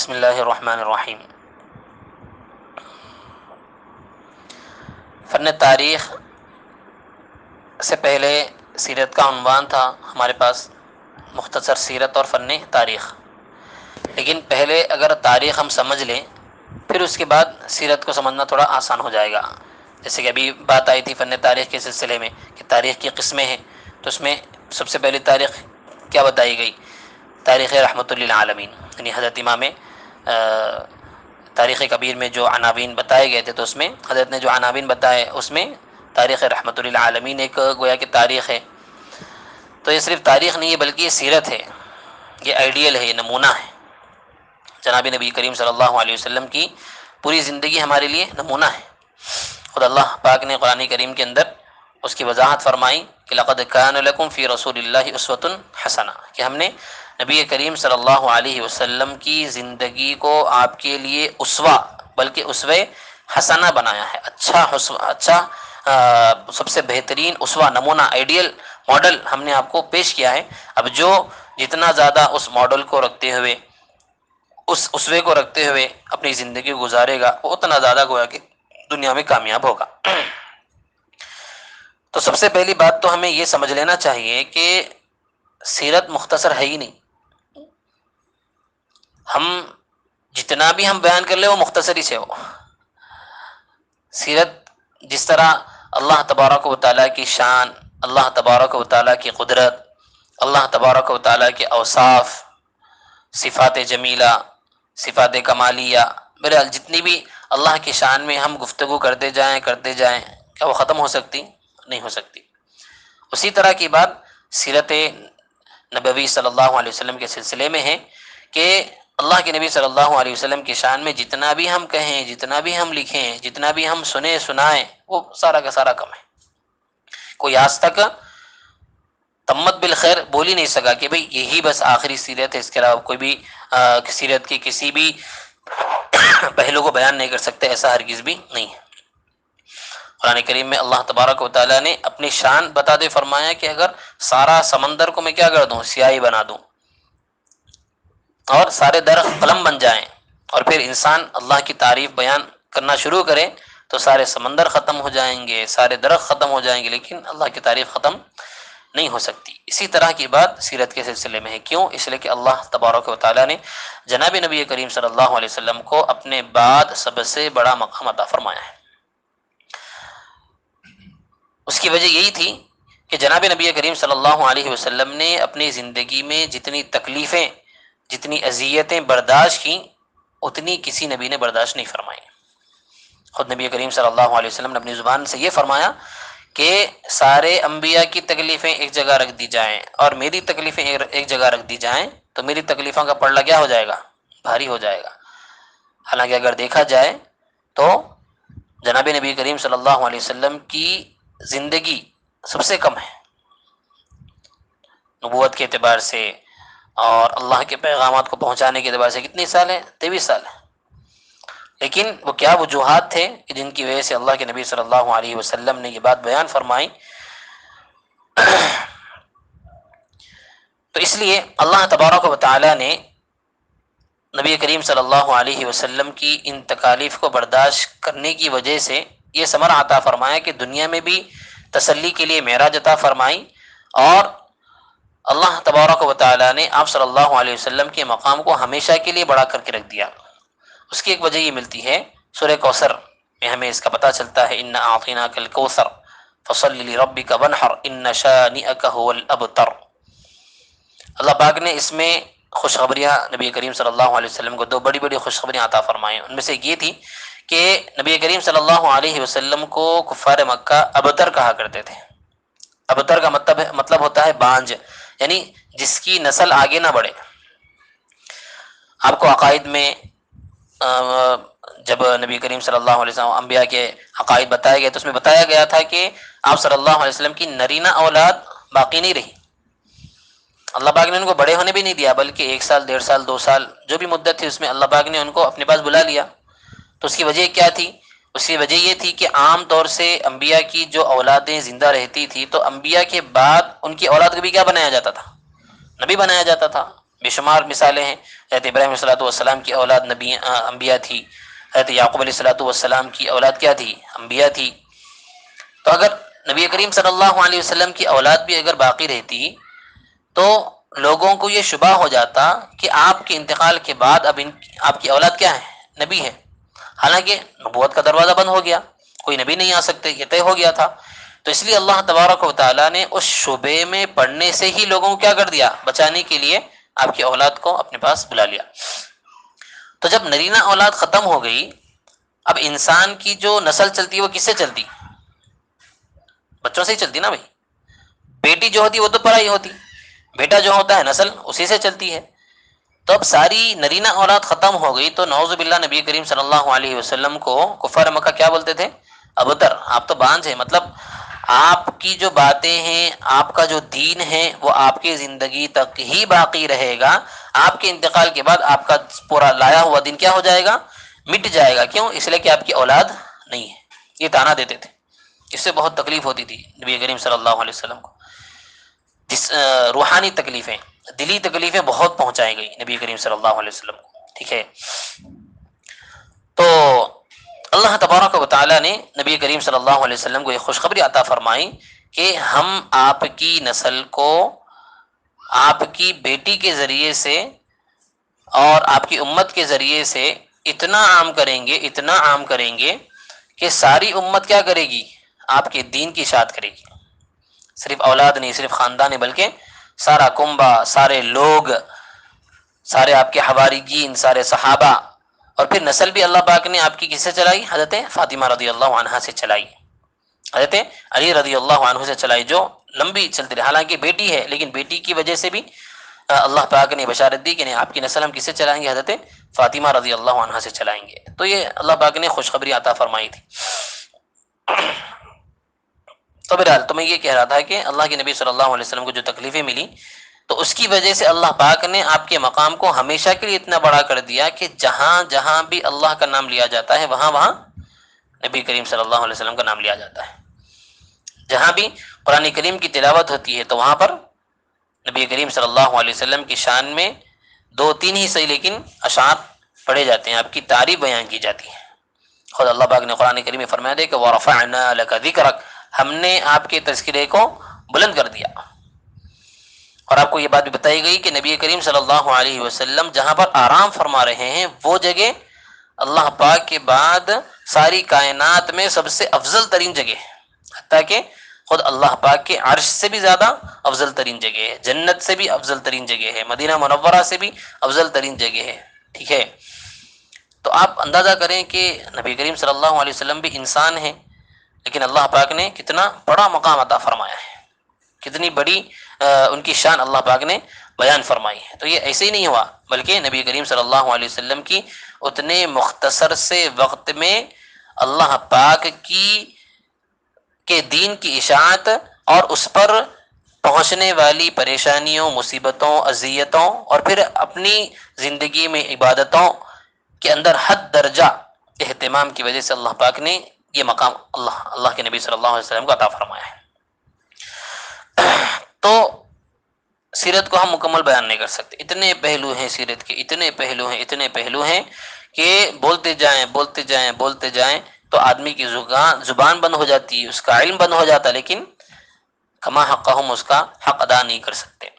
بسم اللہ الرحمن الرحیم۔ فن تاریخ سے پہلے سیرت کا عنوان تھا ہمارے پاس، مختصر سیرت اور فن تاریخ۔ لیکن پہلے اگر تاریخ ہم سمجھ لیں پھر اس کے بعد سیرت کو سمجھنا تھوڑا آسان ہو جائے گا۔ جیسے کہ ابھی بات آئی تھی فن تاریخ کے سلسلے میں کہ تاریخ کی قسمیں ہیں، تو اس میں سب سے پہلی تاریخ کیا بتائی گئی؟ تاریخ رحمۃ للعالمین، یعنی حضرت امام تاریخ کبیر میں جو عناوین بتائے گئے تھے تو اس میں حضرت نے جو عناوین بتائے اس میں تاریخ رحمۃ للعالمین ایک گویا کہ تاریخ ہے۔ تو یہ صرف تاریخ نہیں ہے بلکہ یہ سیرت ہے، یہ آئیڈیل ہے، یہ نمونہ ہے۔ جناب نبی کریم صلی اللہ علیہ وسلم کی پوری زندگی ہمارے لیے نمونہ ہے۔ خود اللہ پاک نے قرآن کریم کے اندر اس کی وضاحت فرمائی کہ لقد کان لکم فی رسول اللہ اسوۃ حسنہ، کہ ہم نے نبی کریم صلی اللہ علیہ وسلم کی زندگی کو آپ کے لیے اسوہ بلکہ اسوہ حسنہ بنایا ہے۔ اچھا سب سے بہترین اسوہ، نمونہ، آئیڈیل ماڈل ہم نے آپ کو پیش کیا ہے۔ اب جو جتنا زیادہ اس ماڈل کو رکھتے ہوئے، اس اسوے کو رکھتے ہوئے اپنی زندگی گزارے گا وہ اتنا زیادہ گویا کہ دنیا میں کامیاب ہوگا۔ تو سب سے پہلی بات تو ہمیں یہ سمجھ لینا چاہیے کہ سیرت مختصر ہے ہی نہیں۔ ہم جتنا بھی ہم بیان کر لیں وہ مختصر ہی سے ہو۔ سیرت جس طرح اللہ تبارک و تعالیٰ کی شان، اللہ تبارک و تعالیٰ کی قدرت، اللہ تبارک و تعالیٰ کے اوصاف، صفات جمیلہ، صفات کمالیہ، بہرحال جتنی بھی اللہ کی شان میں ہم گفتگو کرتے جائیں کیا وہ ختم ہو سکتی؟ نہیں ہو سکتی۔ اسی طرح کی بات سیرت نبوی صلی اللہ علیہ وسلم کے سلسلے میں ہے کہ اللہ کے نبی صلی اللہ علیہ وسلم کی شان میں جتنا بھی ہم کہیں، جتنا بھی ہم لکھیں، جتنا بھی ہم سنائیں وہ سارا کا سارا کم ہے۔ کوئی آج تک تمت بالخیر بول ہی نہیں سکا کہ بھئی یہی بس آخری سیرت ہے، اس کے علاوہ کوئی بھی سیرت کی کسی بھی پہلو کو بیان نہیں کر سکتے، ایسا ہرگز بھی نہیں ہے۔ قرآن کریم میں اللہ تبارک و تعالیٰ نے اپنی شان بتاتے فرمایا کہ اگر سارا سمندر کو میں کیا کر دوں، سیاہی بنا دوں، اور سارے درخت قلم بن جائیں، اور پھر انسان اللہ کی تعریف بیان کرنا شروع کرے تو سارے سمندر ختم ہو جائیں گے، سارے درخت ختم ہو جائیں گے، لیکن اللہ کی تعریف ختم نہیں ہو سکتی۔ اسی طرح کی بات سیرت کے سلسلے میں ہے۔ کیوں؟ اس لیے کہ اللہ تبارک و تعالیٰ نے جناب نبی کریم صلی اللہ علیہ وسلم کو اپنے بعد سب سے بڑا مقام عطا فرمایا ہے۔ اس کی وجہ یہی تھی کہ جناب نبی کریم صلی اللہ علیہ وسلم نے اپنی زندگی میں جتنی تکلیفیں، جتنی اذیتیں برداشت کیں اتنی کسی نبی نے برداشت نہیں فرمائی۔ خود نبی کریم صلی اللہ علیہ وسلم نے اپنی زبان سے یہ فرمایا کہ سارے انبیاء کی تکلیفیں ایک جگہ رکھ دی جائیں اور میری تکلیفیں ایک جگہ رکھ دی جائیں تو میری تکلیفوں کا پلڑا کیا ہو جائے گا؟ بھاری ہو جائے گا۔ حالانکہ اگر دیکھا جائے تو جناب نبی کریم صلی اللہ علیہ وسلم کی زندگی سب سے کم ہے نبوت کے اعتبار سے، اور اللہ کے پیغامات کو پہنچانے کے اعتبار سے کتنے سال ہیں؟ 23 سال ہیں۔ لیکن وہ کیا وجوہات تھے کہ جن کی وجہ سے اللہ کے نبی صلی اللہ علیہ وسلم نے یہ بات بیان فرمائی؟ تو اس لیے اللہ تبارک و تعالی نے نبی کریم صلی اللہ علیہ وسلم کی ان تکالیف کو برداشت کرنے کی وجہ سے یہ ثمر عطا فرمایا کہ دنیا میں بھی تسلی کے لیے معراج عطا فرمائی، اور اللہ تبارک و تعالی نے آپ صلی اللہ علیہ وسلم کے مقام کو ہمیشہ کے لیے بڑا کر کے رکھ دیا۔ اس کی ایک وجہ یہ ملتی ہے، سورہ کوثر میں ہمیں اس کا پتہ چلتا ہے، انا اعطیناک الکوثر فصل لربک وانحر ان شانئک هو الابتر۔ اللہ پاک نے اس میں خوشخبریاں نبی کریم صلی اللہ علیہ وسلم کو دو بڑی بڑی خوشخبریاں عطا فرمائیں۔ ان میں سے ایک یہ تھی کہ نبی کریم صلی اللہ علیہ وسلم کو کفار مکہ ابتر کہا کرتے تھے۔ ابتر کا مطلب ہوتا ہے بانج، یعنی جس کی نسل آگے نہ بڑھے۔ آپ کو عقائد میں جب نبی کریم صلی اللہ علیہ وسلم انبیاء کے عقائد بتائے گئے تو اس میں بتایا گیا تھا کہ آپ صلی اللہ علیہ وسلم کی نرینہ اولاد باقی نہیں رہی۔ اللہ پاک نے ان کو بڑے ہونے بھی نہیں دیا، بلکہ 1 سال، 1.5 سال، 2 سال جو بھی مدت تھی اس میں اللہ پاک نے ان کو اپنے پاس بلا لیا۔ تو اس کی وجہ کیا تھی؟ اس کی وجہ یہ تھی کہ عام طور سے انبیاء کی جو اولادیں زندہ رہتی تھی تو انبیاء کے بعد ان کی اولاد کو بھی کیا بنایا جاتا تھا؟ نبی بنایا جاتا تھا۔ بے شمار مثالیں ہیں. حضرت ابراہیم علیہ السلام کی اولاد انبیاء تھی. حضرت یعقوب علیہ السلام کی اولاد کیا تھی؟ انبیاء تھی. تو اگر نبی کریم صلی اللہ علیہ وسلم کی اولاد بھی اگر باقی رہتی تو لوگوں کو یہ شبہ ہو جاتا کہ آپ کے انتقال کے بعد اب آپ کی اولاد کیا ہے؟ نبی ہے. حالانکہ نبوت کا دروازہ بند ہو گیا، کوئی نبی نہیں آ سکتے، یہ طے ہو گیا تھا. تو اس لیے اللہ تبارک و تعالیٰ نے اس شبے میں پڑنے سے ہی لوگوں کو کیا کر دیا؟ بچانے کے لیے آپ کی اولاد کو اپنے پاس بلا لیا. تو جب نرینہ اولاد ختم ہو گئی، اب انسان کی جو نسل چلتی ہے وہ کس سے چلتی؟ بچوں سے ہی چلتی نا بھائی. بیٹی جو ہوتی وہ تو پرائی ہوتی، بیٹا جو ہوتا ہے نسل اسی سے چلتی ہے. تو اب ساری نرینہ اولاد ختم ہو گئی تو نعوذ باللہ نبی کریم صلی اللہ علیہ وسلم کو کفار مکہ کیا بولتے تھے؟ ابتر، آپ تو بانجھ ہیں. مطلب آپ کی جو باتیں ہیں، آپ کا جو دین ہے وہ آپ کی زندگی تک ہی باقی رہے گا. آپ کے انتقال کے بعد آپ کا پورا لایا ہوا دین کیا ہو جائے گا؟ مٹ جائے گا. کیوں؟ اس لیے کہ آپ کی اولاد نہیں ہے. یہ تانا دیتے تھے. اس سے بہت تکلیف ہوتی تھی نبی کریم صلی اللہ علیہ وسلم کو. جس روحانی تکلیفیں، دلی تکلیفیں بہت پہنچائی گئی نبی کریم صلی اللہ علیہ وسلم کو. ٹھیک ہے. تو اللہ تبارک و تعالیٰ نے نبی کریم صلی اللہ علیہ وسلم کو یہ خوشخبری عطا فرمائی کہ ہم آپ کی نسل کو آپ کی بیٹی کے ذریعے سے اور آپ کی امت کے ذریعے سے اتنا عام کریں گے، اتنا عام کریں گے کہ ساری امت کیا کرے گی؟ آپ کے دین کی اشاعت کرے گی. صرف اولاد نہیں، صرف خاندان نہیں، بلکہ سارا کنبہ، سارے لوگ، سارے آپ کے حواریین، سارے صحابہ. اور پھر نسل بھی اللہ پاک نے آپ کی کس سے چلائی؟ حضرت فاطمہ رضی اللہ عنہا سے چلائی، حضرت علی رضی اللہ عنہ سے چلائی، جو لمبی چلتی رہی. حالانکہ بیٹی ہے لیکن بیٹی کی وجہ سے بھی اللہ پاک نے بشارت دی کہ نہیں، آپ کی نسل ہم کس سے چلائیں گے؟ حضرت فاطمہ رضی اللہ عنہا سے چلائیں گے. تو یہ اللہ پاک نے خوشخبری عطا فرمائی تھی. تو بہرحال تو میں یہ کہہ رہا تھا کہ اللہ کے نبی صلی اللہ علیہ وسلم کو جو تکلیفیں ملی تو اس کی وجہ سے اللہ پاک نے آپ کے مقام کو ہمیشہ کے لیے اتنا بڑا کر دیا کہ جہاں جہاں بھی اللہ کا نام لیا جاتا ہے وہاں وہاں نبی کریم صلی اللہ علیہ وسلم کا نام لیا جاتا ہے. جہاں بھی قرآن کریم کی تلاوت ہوتی ہے تو وہاں پر نبی کریم صلی اللہ علیہ وسلم کی شان میں 2-3 ہی صحیح لیکن اشعار پڑھے جاتے ہیں، آپ کی تعریف بیان کی جاتی ہے. خود اللہ پاک نے قرآن کریم میں فرمایا دے کہ وَرَفَعْنَا لَكَ ذِكْرَكَ، ہم نے آپ کے تذکرے کو بلند کر دیا. اور آپ کو یہ بات بھی بتائی گئی کہ نبی کریم صلی اللہ علیہ وسلم جہاں پر آرام فرما رہے ہیں وہ جگہ اللہ پاک کے بعد ساری کائنات میں سب سے افضل ترین جگہ ہے. حتیٰ کہ خود اللہ پاک کے عرش سے بھی زیادہ افضل ترین جگہ ہے، جنت سے بھی افضل ترین جگہ ہے، مدینہ منورہ سے بھی افضل ترین جگہ ہے. ٹھیک ہے. تو آپ اندازہ کریں کہ نبی کریم صلی اللہ علیہ وسلم بھی انسان ہیں لیکن اللہ پاک نے کتنا بڑا مقام عطا فرمایا ہے، کتنی بڑی ان کی شان اللہ پاک نے بیان فرمائی ہے. تو یہ ایسے ہی نہیں ہوا بلکہ نبی کریم صلی اللہ علیہ وسلم کی اتنے مختصر سے وقت میں اللہ پاک کے دین کی اشاعت اور اس پر پہنچنے والی پریشانیوں، مصیبتوں، اذیتوں اور پھر اپنی زندگی میں عبادتوں کے اندر حد درجہ اہتمام کی وجہ سے اللہ پاک نے یہ مقام اللہ کے نبی صلی اللہ علیہ وسلم کو عطا فرمایا ہے. تو سیرت کو ہم مکمل بیان نہیں کر سکتے، اتنے پہلو ہیں سیرت کے، اتنے پہلو ہیں کہ بولتے جائیں تو آدمی کی زبان بند ہو جاتی ہے، اس کا علم بند ہو جاتا، لیکن کما حقہم اس کا حق ادا نہیں کر سکتے.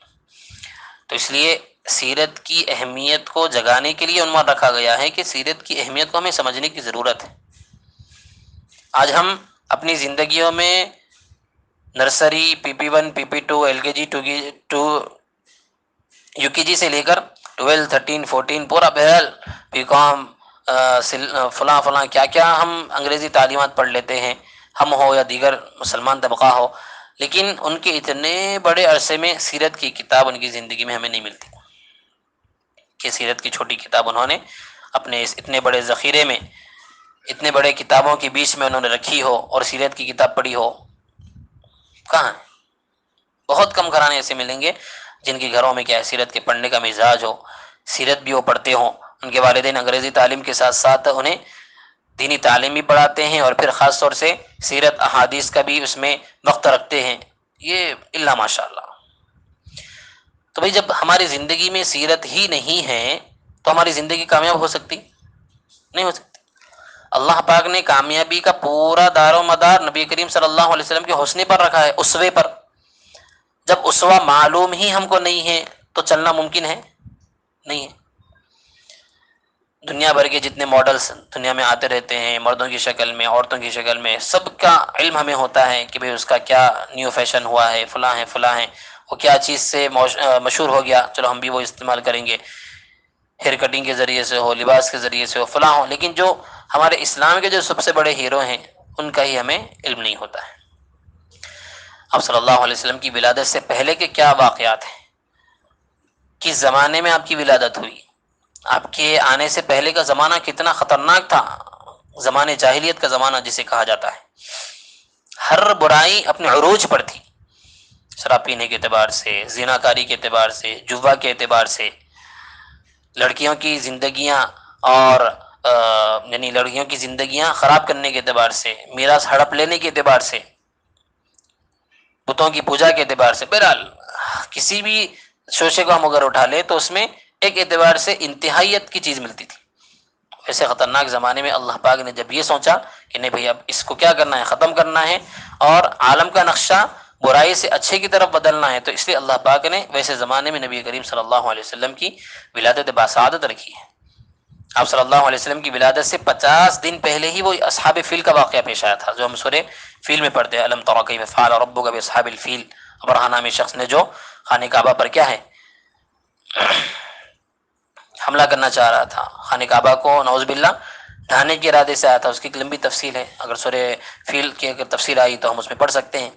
تو اس لیے سیرت کی اہمیت کو جگانے کے لیے عنوان رکھا گیا ہے کہ سیرت کی اہمیت کو ہمیں سمجھنے کی ضرورت ہے. آج ہم اپنی زندگیوں میں nursery, PP1، PP2، LKG، 2 UKG سے لے کر 12، 13، 14 پورا بہرحال BCom فلاں کیا ہم انگریزی تعلیمات پڑھ لیتے ہیں، ہم ہو یا دیگر مسلمان طبقہ ہو، لیکن ان کے اتنے بڑے عرصے میں سیرت کی کتاب ان کی زندگی میں ہمیں نہیں ملتی کہ سیرت کی چھوٹی کتاب انہوں نے اپنے اس اتنے بڑے ذخیرے میں، اتنے بڑے کتابوں کے بیچ میں انہوں نے رکھی ہو اور سیرت کی کتاب پڑھی ہو. کہاں ہے؟ بہت کم گھرانے ایسے ملیں گے جن کے گھروں میں کیا ہے سیرت کے پڑھنے کا مزاج ہو، سیرت بھی وہ پڑھتے ہوں، ان کے والدین انگریزی تعلیم کے ساتھ ساتھ انہیں دینی تعلیم بھی پڑھاتے ہیں اور پھر خاص طور سے سیرت احادیث کا بھی اس میں وقت رکھتے ہیں. یہ الا ماشاء اللہ. تو بھئی جب ہماری زندگی میں سیرت ہی نہیں ہے تو ہماری زندگی کامیاب ہو سکتی نہیں ہو سکتی۔ اللہ پاک نے کامیابی کا پورا دار و مدار نبی کریم صلی اللہ علیہ وسلم کے حسن پر رکھا ہے، اسوے پر۔ جب اسوہ معلوم ہی ہم کو نہیں ہے تو چلنا ممکن ہے نہیں ہے۔ دنیا بھر کے جتنے ماڈلز دنیا میں آتے رہتے ہیں، مردوں کی شکل میں، عورتوں کی شکل میں، سب کا علم ہمیں ہوتا ہے کہ بھئی اس کا کیا نیو فیشن ہوا ہے، فلاں ہے فلاں ہے، وہ کیا چیز سے مشہور ہو گیا، چلو ہم بھی وہ استعمال کریں گے، ہیئر کٹنگ کے ذریعے سے ہو، لباس کے ذریعے سے ہو، فلاں ہو، لیکن جو ہمارے اسلام کے جو سب سے بڑے ہیرو ہیں ان کا ہی ہمیں علم نہیں ہوتا ہے۔ آپ صلی اللہ علیہ وسلم کی ولادت سے پہلے کے کیا واقعات ہیں، کس زمانے میں آپ کی ولادت ہوئی، آپ کے آنے سے پہلے کا زمانہ کتنا خطرناک تھا، زمانے جاہلیت کا زمانہ جسے کہا جاتا ہے۔ ہر برائی اپنے عروج پر تھی، شراب پینے کے اعتبار سے، زنا کاری کے اعتبار سے، جوا کے اعتبار سے، لڑکیوں کی زندگیاں اور یعنی لڑکیوں کی زندگیاں خراب کرنے کے اعتبار سے، میراث ہڑپ لینے کے اعتبار سے، بتوں کی پوجا کے اعتبار سے، بہرحال کسی بھی شوشے کو ہم اگر اٹھا لیں تو اس میں ایک اعتبار سے انتہائیت کی چیز ملتی تھی۔ ایسے خطرناک زمانے میں اللہ پاک نے جب یہ سوچا کہ نہیں بھئی اب اس کو کیا کرنا ہے، ختم کرنا ہے اور عالم کا نقشہ برائی سے اچھے کی طرف بدلنا ہے، تو اس لیے اللہ پاک نے ویسے زمانے میں نبی کریم صلی اللہ علیہ وسلم کی ولادت باسعادت رکھی ہے۔ آپ صلی اللہ علیہ وسلم کی ولادت سے 50 دن پہلے ہی وہ اصحاب فیل کا واقعہ پیش آیا تھا، جو ہم سورہ فیل میں پڑھتے ہیں، الم تر کیف فعل ربک باصحاب الفیل۔ ابرہہ نامی شخص نے جو خانہ کعبہ پر کیا ہے حملہ کرنا چاہ رہا تھا، خانہ کعبہ کو نعوذ باللہ ڈھانے کے ارادے سے آیا تھا، اس کی ایک لمبی تفصیل ہے، اگر سورہ فیل کی اگر تفصیل آئی تو ہم اس میں پڑھ سکتے ہیں۔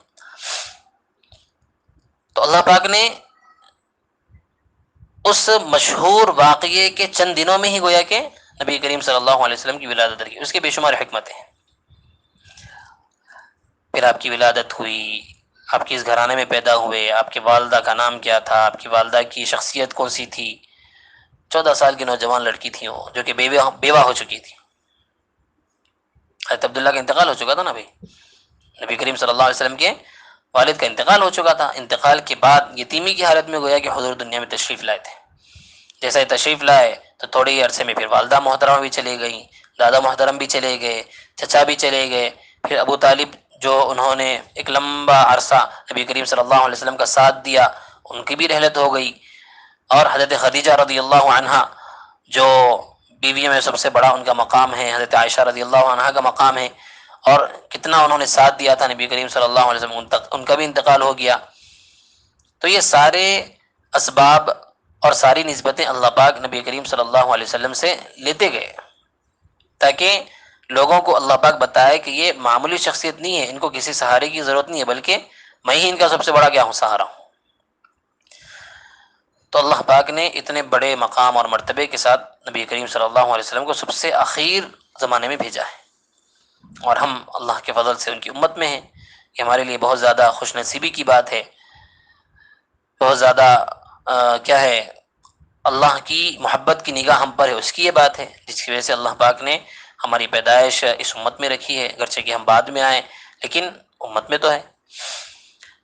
تو اللہ پاک نے اس مشہور واقعے کے چند دنوں میں ہی گویا کہ نبی کریم صلی اللہ علیہ وسلم کی ولادت رکھی، اس کے بے شمار حکمتیں ہیں۔ پھر آپ کی ولادت ہوئی، آپ کس گھرانے میں پیدا ہوئے، آپ کے والدہ کا نام کیا تھا، آپ کی والدہ کی شخصیت کون سی تھی۔ 14 سال کی نوجوان لڑکی تھی وہ، جو کہ بیوہ ہو چکی تھی۔ حضرت عبداللہ کا انتقال ہو چکا تھا نا بھائی، نبی کریم صلی اللہ علیہ وسلم کے والد کا انتقال ہو چکا تھا۔ انتقال کے بعد یتیمی کی حالت میں گویا کہ حضور دنیا میں تشریف لائے تھے۔ جیسا ہی تشریف لائے تو تھوڑے ہی عرصے میں پھر والدہ محترمہ بھی چلے گئیں، دادا محترم بھی چلے گئے، چچا بھی چلے گئے، پھر ابو طالب جو انہوں نے ایک لمبا عرصہ نبی کریم صلی اللہ علیہ وسلم کا ساتھ دیا، ان کی بھی رحلت ہو گئی۔ اور حضرت خدیجہ رضی اللہ عنہا جو بیویوں میں سب سے بڑا ان کا مقام ہے، حضرت عائشہ رضی اللہ عنہا کا مقام ہے، اور کتنا انہوں نے ساتھ دیا تھا نبی کریم صلی اللہ علیہ وسلم، ان کا بھی انتقال ہو گیا۔ تو یہ سارے اسباب اور ساری نسبتیں اللہ پاک نبی کریم صلی اللہ علیہ وسلم سے لیتے گئے، تاکہ لوگوں کو اللہ پاک بتائے کہ یہ معمولی شخصیت نہیں ہے، ان کو کسی سہارے کی ضرورت نہیں ہے، بلکہ میں ہی ان کا سب سے بڑا کیا ہوں، سہارا ہوں۔ تو اللہ پاک نے اتنے بڑے مقام اور مرتبے کے ساتھ نبی کریم صلی اللہ علیہ وسلم کو سب سے اخیر زمانے میں بھیجا ہے، اور ہم اللہ کے فضل سے ان کی امت میں ہیں۔ یہ ہمارے لیے بہت زیادہ خوش نصیبی کی بات ہے، بہت زیادہ کیا ہے، اللہ کی محبت کی نگاہ ہم پر ہے، اس کی یہ بات ہے، جس کی وجہ سے اللہ پاک نے ہماری پیدائش اس امت میں رکھی ہے، گرچہ کہ ہم بعد میں آئیں لیکن امت میں تو ہے۔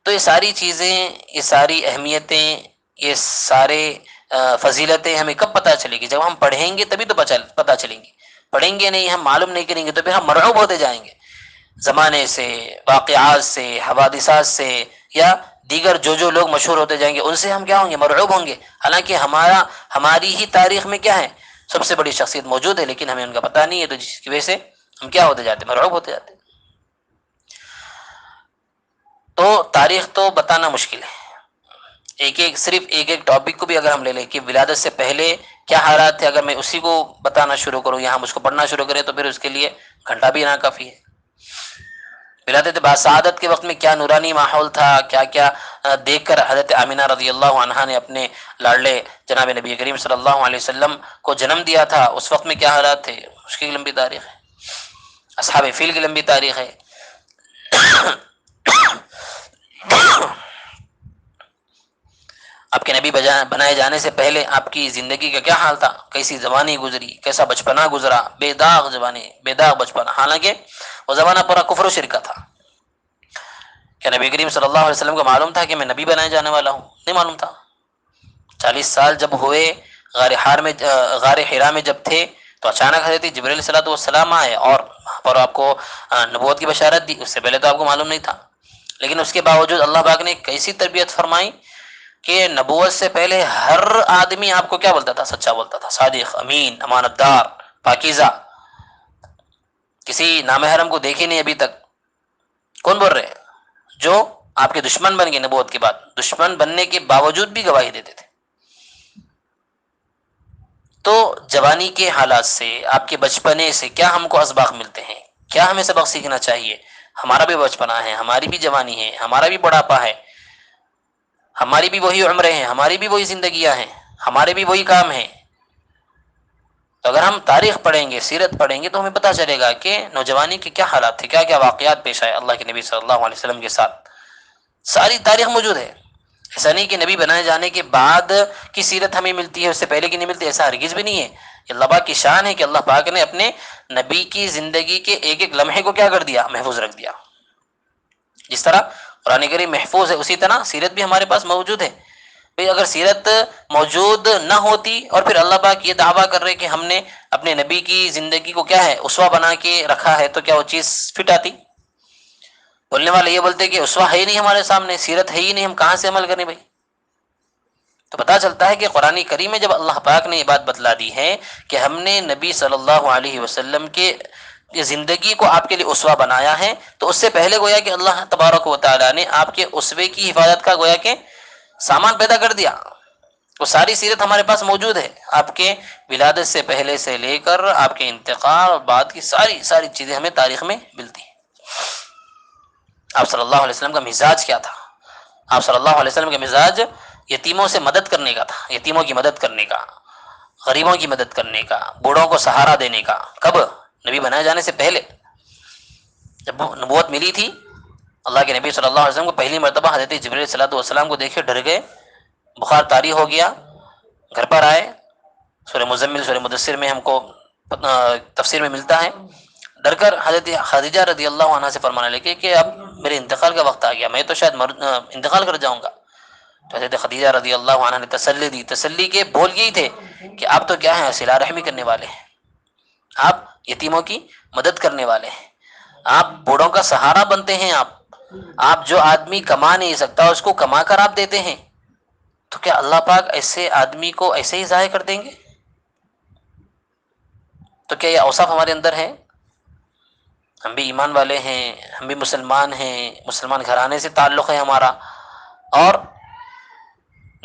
تو یہ ساری چیزیں، یہ ساری اہمیتیں، یہ سارے فضیلتیں ہمیں کب پتہ چلے گی؟ جب ہم پڑھیں گے تبھی تو پتہ چلیں گی۔ پڑھیں گے نہیں، ہم معلوم نہیں کریں گے تو پھر ہم مرعوب ہوتے جائیں گے زمانے سے، واقعات سے، حوادثات سے، یا دیگر جو لوگ مشہور ہوتے جائیں گے ان سے ہم کیا ہوں گے، مرعوب ہوں گے۔ حالانکہ ہماری ہی تاریخ میں کیا ہے، سب سے بڑی شخصیت موجود ہے، لیکن ہمیں ان کا پتہ نہیں ہے، تو جس کی وجہ سے ہم کیا ہوتے جاتے ہیں، مرعوب ہوتے جاتے ہیں۔ تو تاریخ تو بتانا مشکل ہے، صرف ایک ٹاپک کو بھی اگر ہم لے لیں کہ ولادت سے پہلے کیا حالات تھے، اگر میں اسی کو بتانا شروع کروں یا ہم اس کو پڑھنا شروع کریں تو پھر اس کے لیے گھنٹہ بھی ناکافی ہے۔ ولادت باسعادت کے وقت میں کیا نورانی ماحول تھا، کیا کیا دیکھ کر حضرت آمینہ رضی اللہ عنہا نے اپنے لاڈلے جناب نبی کریم صلی اللہ علیہ وسلم کو جنم دیا تھا، اس وقت میں کیا حالات تھے، اس کی لمبی تاریخ ہے۔ اصحاب فیل کی لمبی تاریخ ہے۔ آپ کے نبی بنائے جانے سے پہلے آپ کی زندگی کا کیا حال تھا، کیسی زبانی گزری، کیسا بچپنا گزرا، بے داغ زبانی، بے داغ بچپنا۔ حالانکہ وہ زمانہ پورا کفر و شرک کا تھا۔ کیا نبی کریم صلی اللہ علیہ وسلم کو معلوم تھا کہ میں نبی بنائے جانے والا ہوں؟ نہیں معلوم تھا۔ 40 سال جب ہوئے غار حرا میں جب تھے تو اچانک حضرت جبرائیل علیہ الصلوۃ والسلام آئے اور آپ کو نبوت کی بشارت دی. اس سے پہلے تو آپ کو معلوم نہیں تھا، لیکن اس کے باوجود اللہ پاک نے کیسی تربیت فرمائی کہ نبوت سے پہلے ہر آدمی آپ کو کیا بولتا تھا؟ سچا بولتا تھا، صادق، امین، امانت دار، پاکیزہ. کسی نامحرم کو دیکھے نہیں ابھی تک. کون بول رہے ہیں؟ جو آپ کے دشمن بن گئے نبوت کے بعد، دشمن بننے کے باوجود بھی گواہی دیتے تھے. تو جوانی کے حالات سے، آپ کے بچپنے سے کیا ہم کو اسباق ملتے ہیں؟ کیا ہمیں سبق سیکھنا چاہیے؟ ہمارا بھی بچپنا ہے، ہماری بھی جوانی ہے، ہمارا بھی بڑھاپا ہے، ہماری بھی وہی عمریں ہیں، ہماری بھی وہی زندگیاں ہیں، ہمارے بھی وہی کام ہیں. تو اگر ہم تاریخ پڑھیں گے، سیرت پڑھیں گے، تو ہمیں پتہ چلے گا کہ نوجوانی کے کیا حالات تھے، کیا کیا واقعات پیش آئے اللہ کے نبی صلی اللہ علیہ وسلم کے ساتھ. ساری تاریخ موجود ہے. ایسا نہیں کہ نبی بنائے جانے کے بعد کی سیرت ہمیں ملتی ہے، اس سے پہلے کی نہیں ملتی، ایسا ہرگز بھی نہیں ہے. اللہ پاک کی شان ہے کہ اللہ پاک نے اپنے نبی کی زندگی کے ایک ایک لمحے کو کیا کر دیا؟ محفوظ رکھ دیا. جس طرح قرآن کریم محفوظ ہے، اسی طرح سیرت بھی ہمارے پاس موجود ہے. اگر سیرت موجود نہ ہوتی اور پھر اللہ پاک یہ دعویٰ کر رہے کہ ہم نے اپنے نبی کی زندگی کو کیا ہے اسوہ بنا کے رکھا ہے، تو کیا وہ چیز فٹ آتی؟ بولنے والے یہ بولتے کہ اسوہ ہے ہی نہیں ہمارے سامنے، سیرت ہے ہی نہیں، ہم کہاں سے عمل کریں بھائی؟ تو پتہ چلتا ہے کہ قرآن کریم میں جب اللہ پاک نے یہ بات بتلا دی ہے کہ ہم نے نبی صلی اللہ علیہ وسلم کے زندگی کو آپ کے لیے اسوہ بنایا ہے، تو اس سے پہلے گویا کہ اللہ تبارک و تعالیٰ نے آپ کے اسوے کی حفاظت کا گویا کہ سامان پیدا کر دیا. وہ ساری سیرت ہمارے پاس موجود ہے، آپ کے ولادت سے پہلے سے لے کر آپ کے انتقال اور بعد کی ساری ساری چیزیں ہمیں تاریخ میں ملتی ہیں. آپ صلی اللہ علیہ وسلم کا مزاج کیا تھا؟ آپ صلی اللہ علیہ وسلم کا مزاج یتیموں سے مدد کرنے کا تھا، یتیموں کی مدد کرنے کا، غریبوں کی مدد کرنے کا، بوڑھوں کو سہارا دینے کا. کب؟ نبی بنائے جانے سے پہلے. جب نبوت ملی تھی، اللہ کے نبی صلی اللہ علیہ وسلم کو پہلی مرتبہ حضرت جبرائیل علیہ الصلوۃ والسلام کو دیکھے ڈر گئے، بخار طاری ہو گیا، گھر پر آئے. سورہ مزمل، سورہ مدثر میں ہم کو تفسیر میں ملتا ہے. ڈر کر حضرت خدیجہ رضی اللہ عنہا سے فرمانے لگے کہ اب میرے انتقال کا وقت آ گیا، میں تو شاید انتقال کر جاؤں گا. تو حضرت خدیجہ رضی اللہ عنہ نے تسلی دی. تسلی کے بول یہی تھے کہ آپ تو کیا ہیں، صلہ رحمی کرنے والے ہیں، آپ یتیموں کی مدد کرنے والے ہیں، آپ بوڑھوں کا سہارا بنتے ہیں. آپ جو آدمی کما نہیں سکتا اس کو کما کر آپ دیتے ہیں. تو کیا اللہ پاک ایسے آدمی کو ایسے ہی ضائع کر دیں گے؟ تو کیا یہ اوصاف ہمارے اندر ہے؟ ہم بھی ایمان والے ہیں، ہم بھی مسلمان ہیں، مسلمان گھرانے سے تعلق ہے ہمارا، اور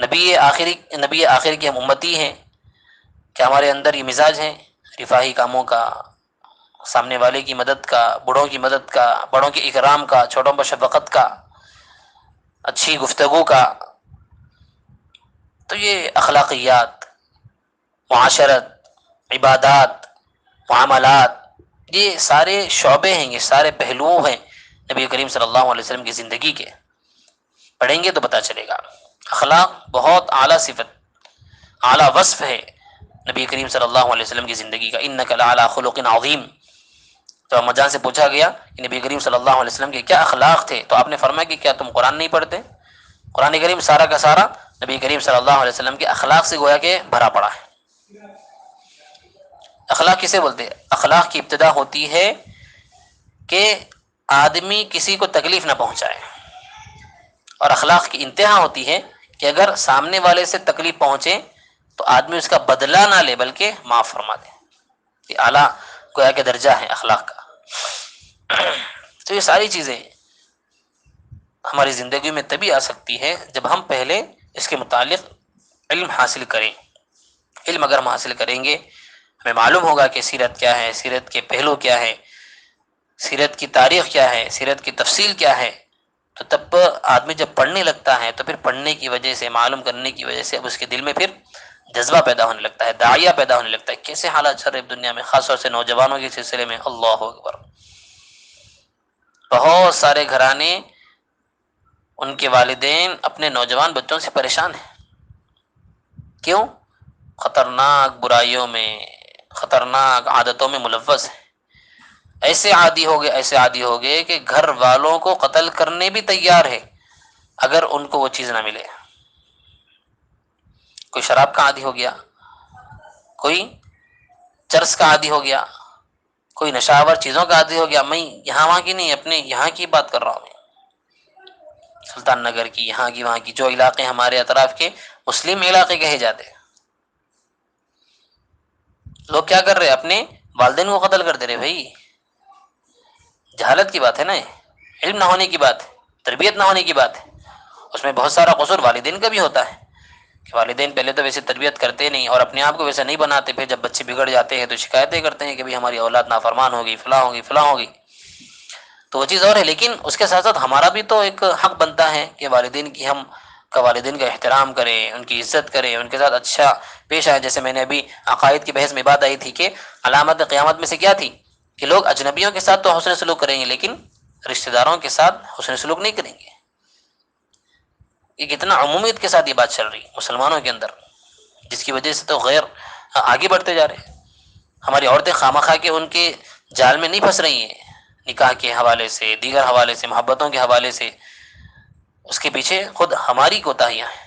نبی آخر کی ہم امتی ہیں. کیا ہمارے اندر یہ مزاج ہے رفاہی کاموں کا، سامنے والے کی مدد کا، بوڑھوں کی مدد کا، بڑوں کے اکرام کا، چھوٹوں پر شفقت کا، اچھی گفتگو کا؟ تو یہ اخلاقیات، معاشرت، عبادات، معاملات، یہ سارے شعبے ہیں، یہ سارے پہلو ہیں نبی کریم صلی اللہ علیہ وسلم کی زندگی کے. پڑھیں گے تو پتہ چلے گا. اخلاق بہت اعلیٰ صفت، اعلیٰ وصف ہے نبی کریم صلی اللہ علیہ وسلم کی زندگی کا. انک لعلی خلق عظیم. تو اماں جان سے پوچھا گیا کہ نبی کریم صلی اللہ علیہ وسلم کے کیا اخلاق تھے؟ تو آپ نے فرمایا کہ کیا تم قرآن نہیں پڑھتے؟ قرآن کریم سارا کا سارا نبی کریم صلی اللہ علیہ وسلم کے اخلاق سے گویا کہ بھرا پڑا ہے. اخلاق کسے بولتے ہیں؟ اخلاق کی ابتدا ہوتی ہے کہ آدمی کسی کو تکلیف نہ پہنچائے، اور اخلاق کی انتہا ہوتی ہے کہ اگر سامنے والے سے تکلیف پہنچے تو آدمی اس کا بدلہ نہ لے بلکہ معاف فرما دے. یہ اعلیٰ گویا کہ درجہ ہے اخلاق کا. تو یہ ساری چیزیں ہماری زندگی میں تبھی آ سکتی ہے جب ہم پہلے اس کے متعلق علم حاصل کریں. علم اگر ہم حاصل کریں گے، ہمیں معلوم ہوگا کہ سیرت کیا ہے، سیرت کے پہلو کیا ہے، سیرت کی تاریخ کیا ہے، سیرت کی تفصیل کیا ہے. تو تب آدمی جب پڑھنے لگتا ہے تو پھر پڑھنے کی وجہ سے، معلوم کرنے کی وجہ سے اب اس کے دل میں پھر جذبہ پیدا ہونے لگتا ہے، داعیہ پیدا ہونے لگتا ہے. کیسے حالات چل رہے دنیا میں، خاص طور سے نوجوانوں کے سلسلے میں. اللہ اکبر. بہت سارے گھرانے، ان کے والدین اپنے نوجوان بچوں سے پریشان ہیں. کیوں؟ خطرناک برائیوں میں، خطرناک عادتوں میں ملوث ہیں. ایسے عادی ہو گئے کہ گھر والوں کو قتل کرنے بھی تیار ہے اگر ان کو وہ چیز نہ ملے. کوئی شراب کا عادی ہو گیا، کوئی چرس کا عادی ہو گیا، کوئی نشاور چیزوں کا عادی ہو گیا. میں یہاں وہاں کی نہیں، اپنے یہاں کی بات کر رہا ہوں، میں سلطان نگر کی، یہاں کی وہاں کی، جو علاقے ہمارے اطراف کے مسلم علاقے کہے جاتے ہیں. لوگ کیا کر رہے، اپنے والدین کو قتل کر دے رہے. بھائی جہالت کی بات ہے نا، علم نہ ہونے کی بات ہے، تربیت نہ ہونے کی بات ہے. اس میں بہت سارا قصور والدین کا بھی ہوتا ہے کہ والدین پہلے تو ویسے تربیت کرتے نہیں اور اپنے آپ کو ویسے نہیں بناتے، پھر جب بچے بگڑ جاتے ہیں تو شکایتیں کرتے ہیں کہ بھائی ہماری اولاد نافرمان ہوگی، فلاں ہوگی فلاں ہوگی. تو وہ چیز اور ہے، لیکن اس کے ساتھ ساتھ ہمارا بھی تو ایک حق بنتا ہے کہ والدین کی ہم والدین کا احترام کریں، ان کی عزت کریں، ان کے ساتھ اچھا پیش آئے. جیسے میں نے ابھی عقائد کی بحث میں بات آئی تھی کہ علامت قیامت میں سے کیا تھی کہ لوگ اجنبیوں کے ساتھ تو حسن سلوک کریں گے لیکن رشتہ داروں کے ساتھ حسن سلوک نہیں کریں گے. یہ کتنا عمومیت کے ساتھ یہ بات چل رہی ہے مسلمانوں کے اندر، جس کی وجہ سے تو غیر آگے بڑھتے جا رہے ہیں. ہماری عورتیں خواہ کے ان کے جال میں نہیں پھنس رہی ہیں، نکاح کے حوالے سے، دیگر حوالے سے، محبتوں کے حوالے سے. اس کے پیچھے خود ہماری کوتاہیاں ہیں،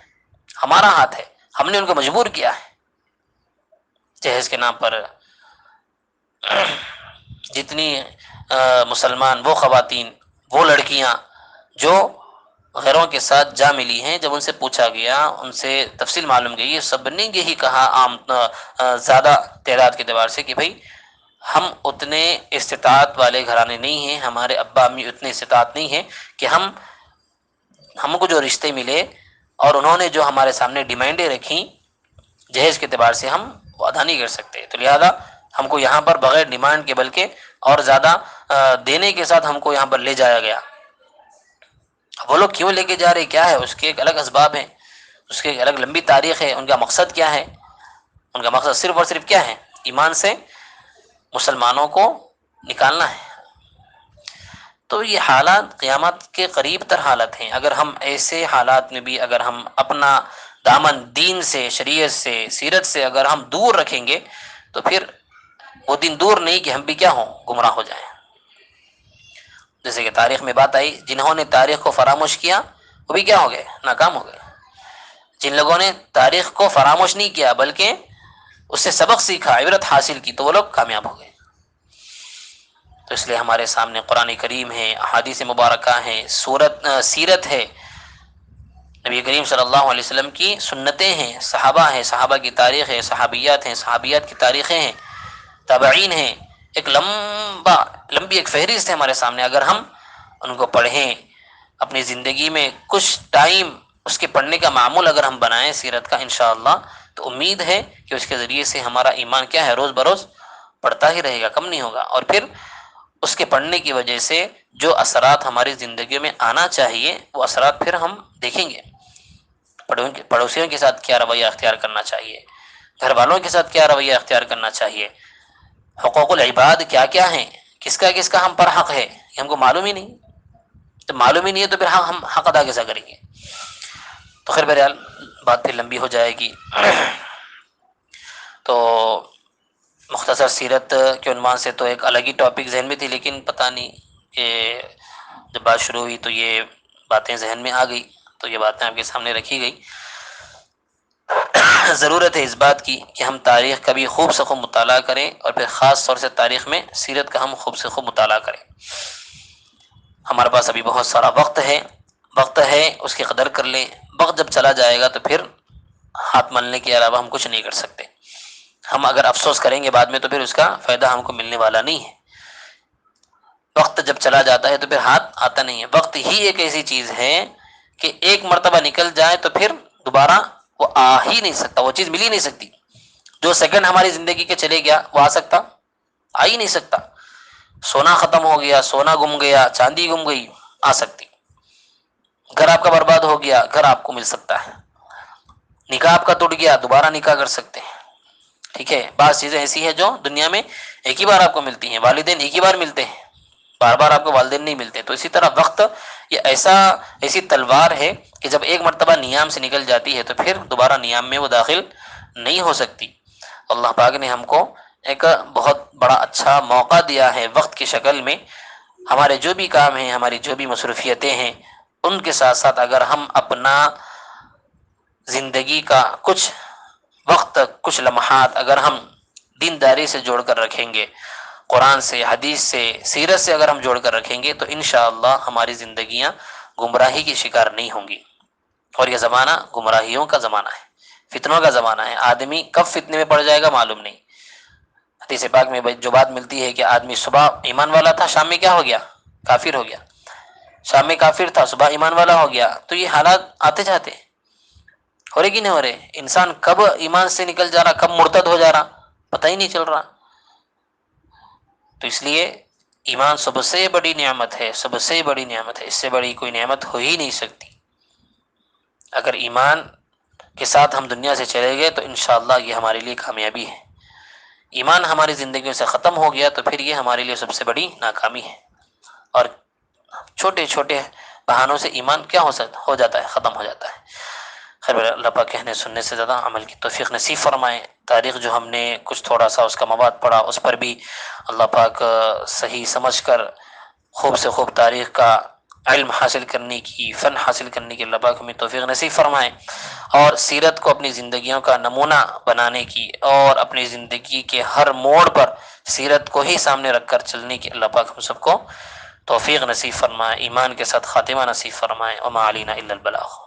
ہمارا ہاتھ ہے، ہم نے ان کو مجبور کیا ہے. جہیز کے نام پر جتنی مسلمان وہ خواتین، وہ لڑکیاں جو غیروں کے ساتھ جا ملی ہیں، جب ان سے پوچھا گیا، ان سے تفصیل معلوم گئی، سب نے یہی کہا عام زیادہ تعداد کے اعتبار سے کہ بھائی ہم اتنے استطاعت والے گھرانے نہیں ہیں، ہمارے ابا امی اتنے استطاعت نہیں ہیں کہ ہم کو جو رشتے ملے اور انہوں نے جو ہمارے سامنے ڈیمانڈیں رکھیں جہیز کے اعتبار سے ہم وہ ادا نہیں کر سکتے. تو لہذا ہم کو یہاں پر بغیر ڈیمانڈ کے بلکہ اور زیادہ دینے کے ساتھ ہم کو یہاں پر لے جایا گیا. وہ لوگ کیوں لے کے جا رہے، کیا ہے، اس کے ایک الگ اسباب ہیں، اس کی ایک الگ لمبی تاریخ ہے. ان کا مقصد کیا ہے؟ ان کا مقصد صرف اور صرف کیا ہے؟ ایمان سے مسلمانوں کو نکالنا ہے. تو یہ حالات قیامت کے قریب تر حالت ہیں. اگر ہم ایسے حالات میں بھی اگر ہم اپنا دامن دین سے، شریعت سے، سیرت سے اگر ہم دور رکھیں گے تو پھر وہ دن دور نہیں کہ ہم بھی کیا ہوں، گمراہ ہو جائیں. جیسے کہ تاریخ میں بات آئی، جنہوں نے تاریخ کو فراموش کیا وہ بھی کیا ہو گئے، ناکام ہو گئے. جن لوگوں نے تاریخ کو فراموش نہیں کیا بلکہ اس سے سبق سیکھا، عبرت حاصل کی، تو وہ لوگ کامیاب ہو گئے. تو اس لیے ہمارے سامنے قرآن کریم ہے، احادیث مبارکہ ہیں، سیرت ہے، نبی کریم صلی اللہ علیہ وسلم کی سنتیں ہیں، صحابہ ہیں، صحابہ کی تاریخ ہے، صحابیات ہیں، صحابیات کی تاریخیں ہیں، تابعین ہیں. ایک لمبی ایک فہرست ہے ہمارے سامنے. اگر ہم ان کو پڑھیں، اپنی زندگی میں کچھ ٹائم اس کے پڑھنے کا معمول اگر ہم بنائیں سیرت کا انشاءاللہ، تو امید ہے کہ اس کے ذریعے سے ہمارا ایمان کیا ہے، روز بروز بڑھتا ہی رہے گا، کم نہیں ہوگا. اور پھر اس کے پڑھنے کی وجہ سے جو اثرات ہماری زندگی میں آنا چاہیے وہ اثرات پھر ہم دیکھیں گے. پڑوسیوں کے ساتھ کیا رویہ اختیار کرنا چاہیے، گھر والوں کے ساتھ کیا رویہ اختیار کرنا چاہیے، حقوق العباد کیا کیا ہیں، کس کا ہم پر حق ہے، یہ ہم کو معلوم ہی نہیں. تو معلوم ہی نہیں ہے تو پھر ہم حق ادا کیسا کریں گے. تو خیر بہرحال بات پھر لمبی ہو جائے گی. تو مختصر سیرت کے عنوان سے تو ایک الگ ہی ٹاپک ذہن میں تھی، لیکن پتہ نہیں کہ جب بات شروع ہوئی تو یہ باتیں ذہن میں آ گئی، تو یہ باتیں آپ کے سامنے رکھی گئی. ضرورت ہے اس بات کی کہ ہم تاریخ کا بھی خوب سے خوب مطالعہ کریں، اور پھر خاص طور سے تاریخ میں سیرت کا ہم خوب سے خوب مطالعہ کریں. ہمارے پاس ابھی بہت سارا وقت ہے اس کی قدر کر لیں. وقت جب چلا جائے گا تو پھر ہاتھ ملنے کے علاوہ ہم کچھ نہیں کر سکتے. ہم اگر افسوس کریں گے بعد میں تو پھر اس کا فائدہ ہم کو ملنے والا نہیں ہے. وقت جب چلا جاتا ہے تو پھر ہاتھ آتا نہیں ہے. وقت ہی ایک ایسی چیز ہے کہ ایک مرتبہ نکل جائے تو پھر دوبارہ وہ آ ہی نہیں سکتا، وہ چیز مل ہی نہیں سکتی. جو سیکنڈ ہماری زندگی کے چلے گیا وہ آ سکتا؟ آ ہی نہیں سکتا. سونا ختم ہو گیا، سونا گم گیا، چاندی گم گئی، آ سکتی. گھر آپ کا برباد ہو گیا، گھر آپ کو مل سکتا ہے. نکاح آپ کا ٹوٹ گیا، دوبارہ نکاح کر سکتے ہیں. ٹھیک ہے، بعض چیزیں ایسی ہیں جو دنیا میں ایک ہی بار آپ کو ملتی ہیں. والدین ایک ہی بار ملتے ہیں، بار بار آپ کو والدین نہیں ملتے. تو اسی طرح وقت یہ ایسی تلوار ہے کہ جب ایک مرتبہ نیام سے نکل جاتی ہے تو پھر دوبارہ نیام میں وہ داخل نہیں ہو سکتی. اللہ پاک نے ہم کو ایک بہت بڑا اچھا موقع دیا ہے وقت کی شکل میں. ہمارے جو بھی کام ہیں، ہماری جو بھی مصروفیتیں ہیں، ان کے ساتھ ساتھ اگر ہم اپنا زندگی کا کچھ وقت کچھ لمحات اگر ہم دینداری سے جوڑ کر رکھیں گے، قرآن سے، حدیث سے، سیرت سے اگر ہم جوڑ کر رکھیں گے تو انشاءاللہ ہماری زندگیاں گمراہی کی شکار نہیں ہوں گی۔ اور یہ زمانہ گمراہیوں کا زمانہ ہے، فتنوں کا زمانہ ہے، آدمی کب فتنے میں پڑ جائے گا معلوم نہیں۔ حدیث پاک میں جو بات ملتی ہے کہ آدمی صبح ایمان والا تھا، شام میں کیا ہو گیا؟ کافر ہو گیا۔ شام میں کافر تھا، صبح ایمان والا ہو گیا۔ تو یہ حالات آتے جاتے ہو رہے کہ نہیں ہو رہے؟ انسان کب ایمان سے نکل جا رہا، کب مرتد ہو جا رہا، پتہ ہی نہیں چل رہا۔ تو اس لیے ایمان سب سے بڑی نعمت ہے، سب سے بڑی نعمت ہے، اس سے بڑی کوئی نعمت ہو ہی نہیں سکتی۔ اگر ایمان کے ساتھ ہم دنیا سے چلے گئے تو انشاءاللہ یہ ہمارے لیے کامیابی ہے۔ ایمان ہماری زندگیوں سے ختم ہو گیا تو پھر یہ ہمارے لیے سب سے بڑی ناکامی ہے۔ اور چھوٹے چھوٹے بہانوں سے ایمان کیا ہو جاتا ہے، ختم ہو جاتا ہے۔ خیر اللہ پاک کہنے سننے سے زیادہ عمل کی توفیق نصیب فرمائے۔ تاریخ جو ہم نے کچھ تھوڑا سا اس کا مواد پڑھا، اس پر بھی اللہ پاک صحیح سمجھ کر خوب سے خوب تاریخ کا علم حاصل کرنے کی، فن حاصل کرنے کی اللہ پاک ہمیں توفیق نصیب فرمائے، اور سیرت کو اپنی زندگیوں کا نمونہ بنانے کی اور اپنی زندگی کے ہر موڑ پر سیرت کو ہی سامنے رکھ کر چلنے کی اللہ پاک ہم سب کو توفیق نصیب فرمائے، ایمان کے ساتھ خاتمہ نصیب فرمائے۔ وما علینا الا البلاغ۔